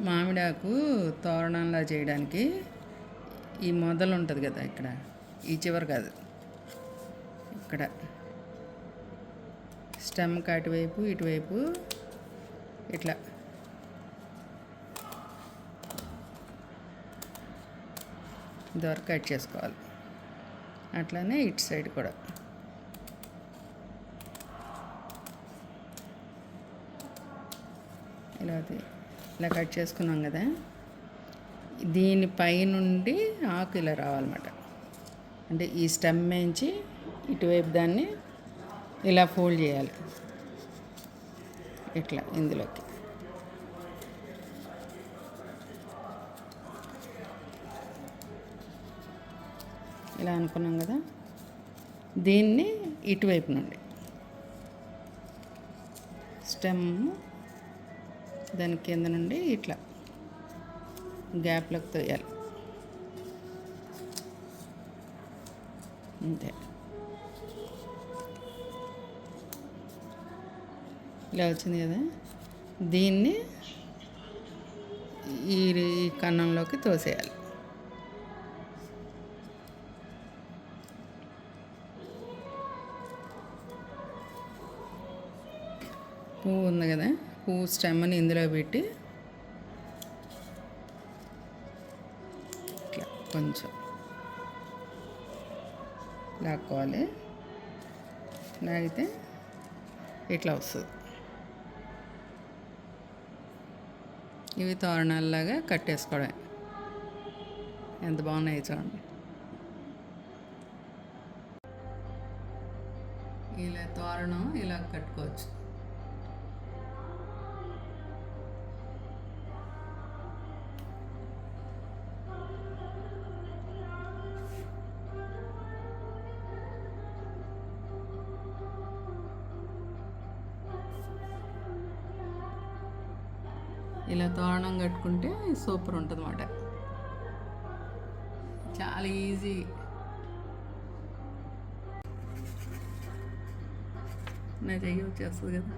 మామిడాకు తోరణంలా చేయడానికి ఈ మొదలు ఉంటుంది కదా, ఇక్కడ ఈ చివరి కాదు, ఇక్కడ స్టెమ్కి అటువైపు ఇటువైపు ఇట్లా ఇదివరకు కట్ చేసుకోవాలి. అట్లానే ఇటు సైడ్ కూడా ఇలా కట్ చేసుకున్నాం కదా. దీనిపై నుండి ఆకు ఇలా రావాలన్నమాట. అంటే ఈ స్టెమ్ నుంచి ఇటువైపు దాన్ని ఇలా ఫోల్డ్ చేయాలి, ఇట్లా ఇందులోకి. ఇలా అనుకున్నాం కదా. దీన్ని ఇటువైపు నుండి స్టెమ్ దాని కింద నుండి ఇట్లా గ్యాప్లోకి తోయాలి, అంతే. ఇలా వచ్చింది కదా. దీన్ని ఈ కన్నంలోకి తోసేయాలి. పువ్వు ఉంది కదా, పువ్వు స్టెమ్ని ఇందులో పెట్టి ఇట్లా కొంచెం లాక్కోవాలి. లాగితే ఇట్లా వస్తుంది. ఇవి తోరణాలలాగా కట్టేసుకోవడమే. ఎంత బాగున్నాయి చూడండి. ఇలా తోరణం ఇలా కట్టుకోవచ్చు. ఇలా తోరణం కట్టుకుంటే సూపర్ ఉంటుంది అన్నమాట. చాలా ఈజీ. నా చెయ్యి వచ్చేస్తుంది కదా.